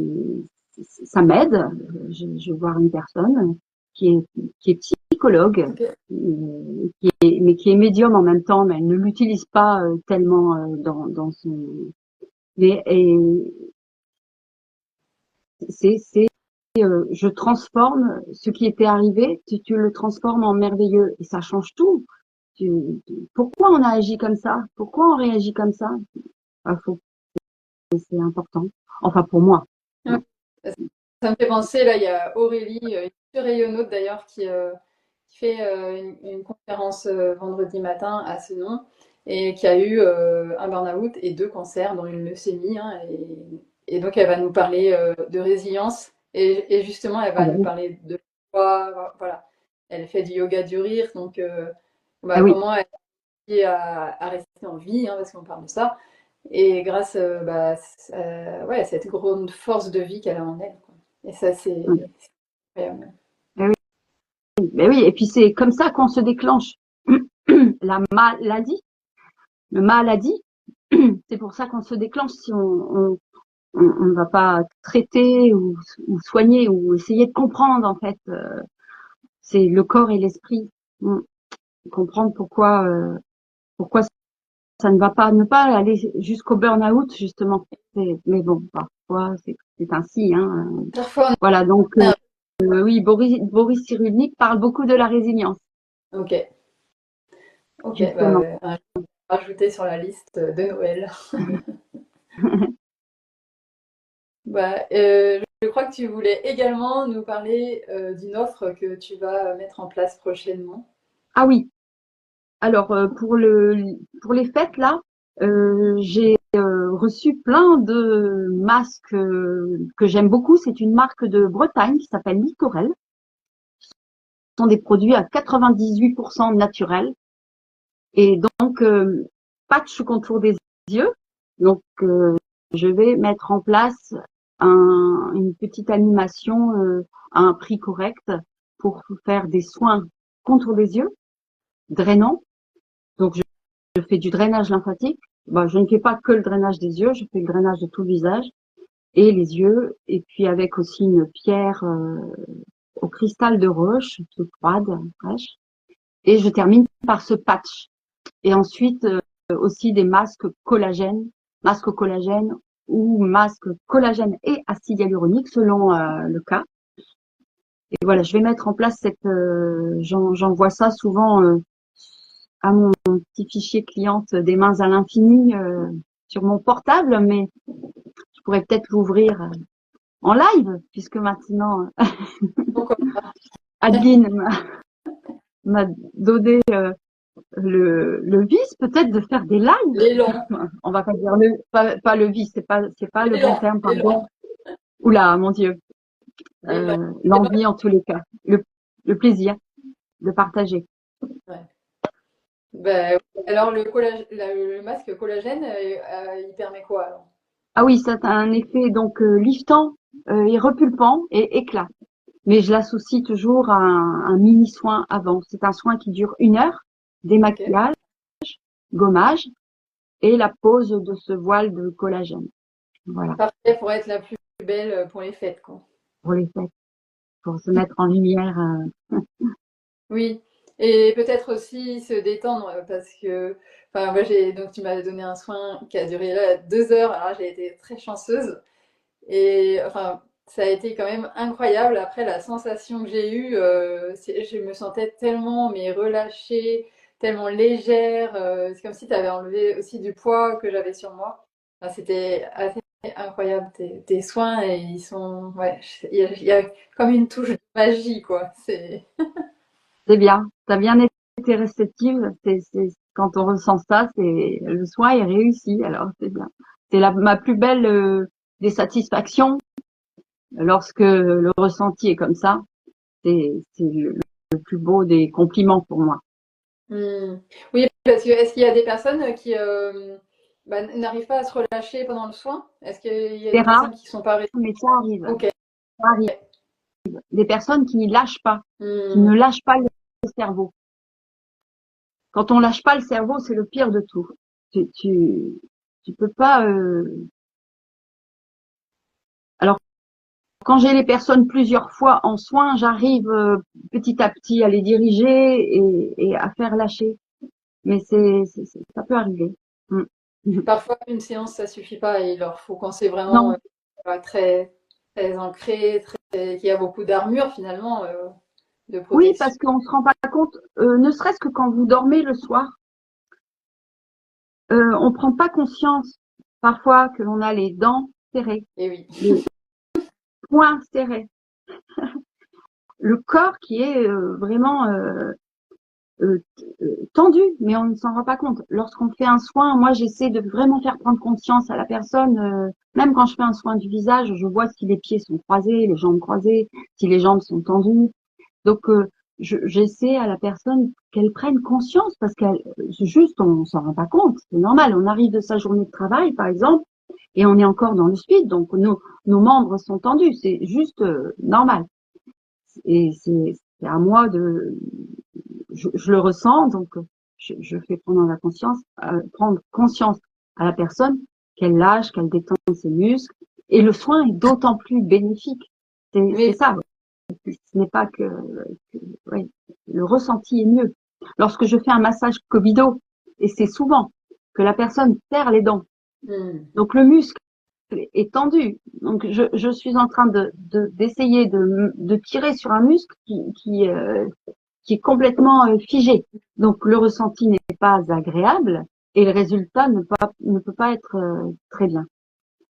Ça m'aide. Je vais voir une personne qui est psychologue, Ok. mais qui est médium en même temps, mais elle ne l'utilise pas tellement dans son. Mais c'est je transforme ce qui était arrivé, tu le transformes en merveilleux et ça change tout. Tu, Pourquoi on a agi comme ça? Pourquoi on réagit comme ça? Ah, c'est important. Enfin pour moi. Ouais. Ça me fait penser, là, il y a Aurélie, rayonnaute d'ailleurs, qui fait une conférence vendredi matin à ce nom et qui a eu un burn-out et 2 cancers, dont une leucémie. Hein, et donc, elle va nous parler de résilience et justement, elle Ah va nous oui. parler de quoi, voilà. Elle fait du yoga du rire, donc Ah bah, oui. comment elle a réussi à rester en vie, hein, parce qu'on parle de ça. et grâce ouais, à cette grande force de vie qu'elle a en elle, quoi. Et ça, Mm. c'est incroyable. Eh oui, ben oui, et puis c'est comme ça qu'on se déclenche la maladie, le maladie. C'est pour ça qu'on se déclenche si on ne va pas traiter ou soigner ou essayer de comprendre en fait. C'est le corps et l'esprit. Mm. Comprendre pourquoi ça ne va pas, ne pas aller jusqu'au burn-out justement. Mais bon, parfois c'est ainsi. Hein. Parfois, Voilà, donc on a... oui, Boris Cyrulnik parle beaucoup de la résilience, Ok, ok, justement. rajouter sur la liste de Noël. Je crois que tu voulais également nous parler d'une offre que tu vas mettre en place prochainement. Ah oui, alors pour les fêtes là, j'ai reçu plein de masques que j'aime beaucoup. C'est une marque de Bretagne qui s'appelle Litorel. Ce sont des produits à 98% naturels et donc patch contour des yeux. Donc je vais mettre en place une petite animation à un prix correct pour faire des soins contour des yeux, drainants. Donc je fais du drainage lymphatique. Bah, je ne fais pas que le drainage des yeux, je fais le drainage de tout le visage et les yeux, et puis avec aussi une pierre au cristal de roche, toute froide, fraîche. Et je termine par ce patch. Et ensuite aussi des masques collagène ou masques collagène et acide hyaluronique selon le cas. Et voilà, je vais mettre en place j'envoie ça souvent à mon petit fichier cliente des mains à l'infini sur mon portable, mais je pourrais peut-être l'ouvrir en live puisque maintenant Pourquoi Adeline m'a donné le vice peut-être de faire des lives. l'élan, On va pas dire pas le vice, c'est pas le bon l'élan, terme, l'élan, pardon. Oula, mon Dieu, l'élan. C'est pas... l'envie en tous les cas, le plaisir de partager. ouais. Bah, alors le masque collagène, il permet quoi alors? Ah oui, ça a un effet donc liftant et repulpant et éclat. Mais je l'associe toujours à un mini soin avant. C'est un soin qui dure 1 heure, Ok, démaquillage, gommage et la pose de ce voile de collagène. Voilà, parfait pour être la plus belle pour les fêtes, quoi. pour les fêtes, pour se mettre en lumière. Oui, et peut-être aussi se détendre parce que, enfin, moi j'ai donc tu m'as donné un soin qui a duré là 2 heures. Alors j'ai été très chanceuse et enfin ça a été quand même incroyable. Après la sensation que j'ai eue, je me sentais tellement mais relâchée, tellement légère. C'est comme si tu avais enlevé aussi du poids que j'avais sur moi. Enfin, c'était assez incroyable tes soins et ils sont, ouais, il y a comme une touche de magie quoi. C'est bien, t'as bien été réceptive. Quand on ressent ça, c'est le soin est réussi. Alors c'est bien. C'est ma plus belle des satisfactions lorsque le ressenti est comme ça. C'est le plus beau des compliments pour moi. Hmm. Oui, parce que est-ce qu'il y a des personnes qui n'arrivent pas à se relâcher pendant le soin? Est-ce qu'il y a C'est des rare, personnes qui sont pas... mais ça arrive. Ok. Ça arrive. Des personnes qui ne lâchent pas, qui Hmm. ne lâchent pas le cerveau. Quand on lâche pas le cerveau, c'est le pire de tout. Tu, tu, tu peux pas. Alors quand j'ai les personnes plusieurs fois en soins, j'arrive petit à petit à les diriger et à faire lâcher. Mais ça peut arriver. Mm. Parfois, une séance, ça suffit pas. Et il leur faut quand c'est vraiment Non, très, très ancré, qu'il y a beaucoup d'armure finalement de oui, protection. parce qu'on se rend pas compte, ne serait-ce que quand vous dormez le soir, on prend pas conscience parfois que l'on a les dents serrées, Et oui. les poings serrés, le corps qui est vraiment euh, tendu, mais on ne s'en rend pas compte. Lorsqu'on fait un soin, moi j'essaie de vraiment faire prendre conscience à la personne, même quand je fais un soin du visage, je vois si les pieds sont croisés, les jambes croisées, si les jambes sont tendues. Donc j'essaie à la personne qu'elle prenne conscience parce qu'elle, juste, on s'en rend pas compte. C'est normal. On arrive de sa journée de travail, par exemple, et on est encore dans le speed, donc nos membres sont tendus. C'est juste normal. Et c'est à moi je le ressens, donc je fais prendre conscience à la personne qu'elle lâche, qu'elle détend ses muscles. Et le soin est d'autant plus bénéfique. C'est ça. Ce n'est pas ouais, le ressenti est mieux. Lorsque je fais un massage cobido, et c'est souvent que la personne perd les dents, donc le muscle est tendu. Donc je suis en train d'essayer de tirer sur un muscle qui est complètement figé. Donc le ressenti n'est pas agréable et le résultat ne peut pas être très bien.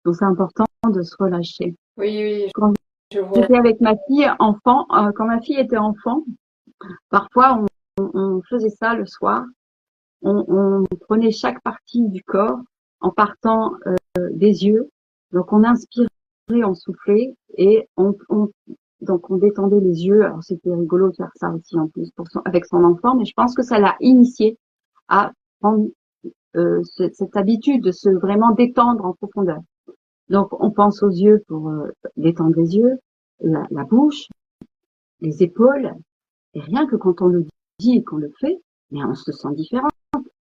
Donc c'est important de se relâcher. Oui, Quand j'étais avec ma fille enfant, quand ma fille était enfant, parfois on faisait ça le soir. On prenait chaque partie du corps en partant des yeux. Donc on inspirait, on soufflait et donc on détendait les yeux. Alors c'était rigolo de faire ça aussi en plus avec son enfant, mais je pense que ça l'a initié à prendre cette habitude de se vraiment détendre en profondeur. Donc on pense aux yeux pour détendre les yeux, la bouche, les épaules, et rien que quand on le dit et qu'on le fait, mais on se sent différent.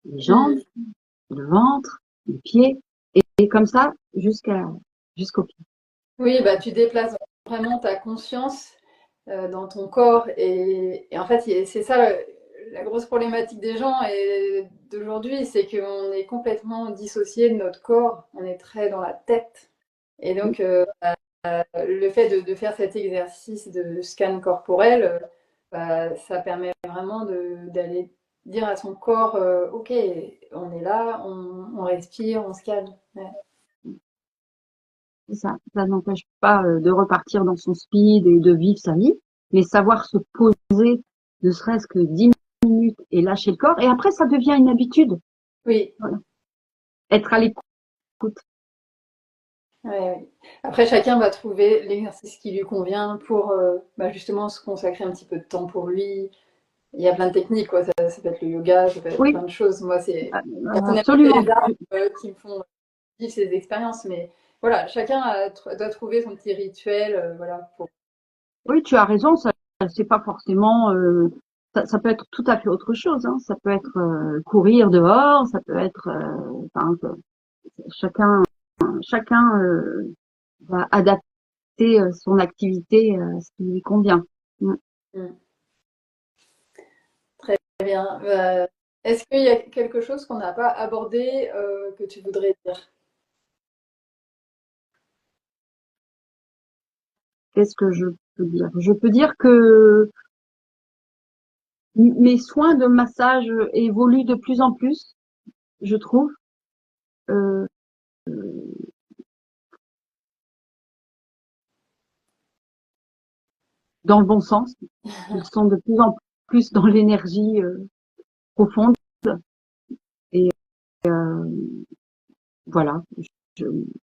Les jambes, le ventre, les pieds, et comme ça jusqu'au pied. Oui, bah tu déplaces vraiment ta conscience dans ton corps et en fait c'est ça la grosse problématique des gens et d'aujourd'hui, c'est qu'on est complètement dissocié de notre corps, on est très dans la tête et donc le fait de faire cet exercice de scan corporel, bah, ça permet vraiment d'aller dire à son corps, ok, on est là, on respire, on se calme. Ouais. Ça n'empêche pas de repartir dans son speed et de vivre sa vie, mais savoir se poser, ne serait-ce que 10 minutes et lâcher le corps. Et après, ça devient une habitude. Oui. Voilà. Être à l'écoute. Ouais. Après, chacun va trouver l'exercice qui lui convient pour bah, justement se consacrer un petit peu de temps pour lui. Il y a plein de techniques, quoi. Ça peut être le yoga, ça peut être Oui, plein de choses. Moi, c'est personnellement c'est absolument. les arts qui me font vivre ces expériences. Mais voilà, chacun doit trouver son petit rituel. Voilà, pour... Oui, tu as raison. Ça, c'est pas forcément. Ça peut être tout à fait autre chose. Hein. Ça peut être courir dehors. Ça peut être. Enfin, chacun va adapter son activité à ce qui lui convient. Mm. Très bien. Est-ce qu'il y a quelque chose qu'on n'a pas abordé que tu voudrais dire? Qu'est-ce que je peux dire? Je peux dire que mes soins de massage évoluent de plus en plus, je trouve, euh, dans le bon sens. Ils sont de plus en plus dans l'énergie profonde. Et voilà, je,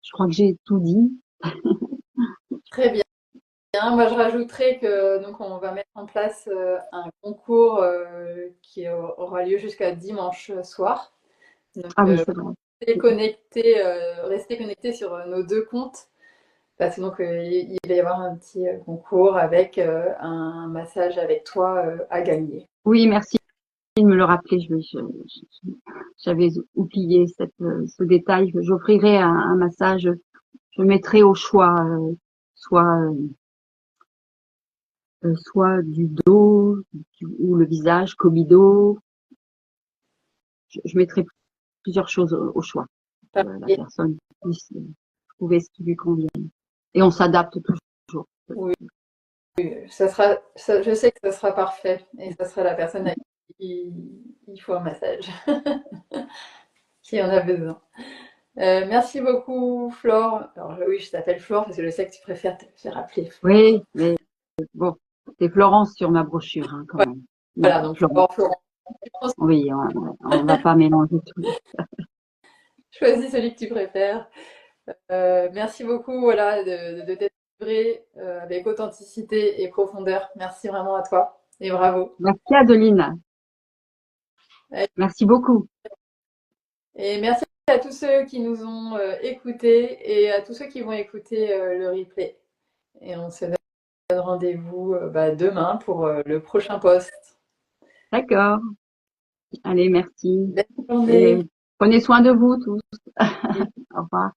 je crois que j'ai tout dit. Très bien. Moi, je rajouterais que donc on va mettre en place un concours qui aura lieu jusqu'à dimanche soir. Donc, Ah oui, c'est vrai. restez connectés sur nos deux comptes parce que donc il va y avoir un petit concours avec un massage avec toi à gagner. Oui, merci de me le rappeler. J'avais oublié ce détail. J'offrirai un massage. Je mettrai au choix soit soit du dos ou le visage, comido. Je mettrai plusieurs choses au choix pour que la Et, personne puisse trouver ce qui lui convient. Et on s'adapte toujours. oui, je sais que ça sera parfait et ça sera la personne à qui il faut un massage, qui en a besoin. Merci beaucoup, Flore. Alors, oui, je t'appelle Flore parce que je sais que tu préfères te faire appeler Flore. Oui, mais bon, c'est Florence sur ma brochure hein, quand même. Voilà, donc Florence. Flore. Oui, on va pas mélanger tout. Choisis celui que tu préfères. Merci beaucoup voilà, de t'être livré avec authenticité et profondeur. Merci vraiment à toi. Et bravo. Merci Adeline. Merci beaucoup. Et merci à tous ceux qui nous ont écoutés et à tous ceux qui vont écouter le replay. Et on se donne rendez-vous demain pour le prochain post. D'accord. Allez, merci. Belle Et journée. prenez soin de vous tous. Au revoir.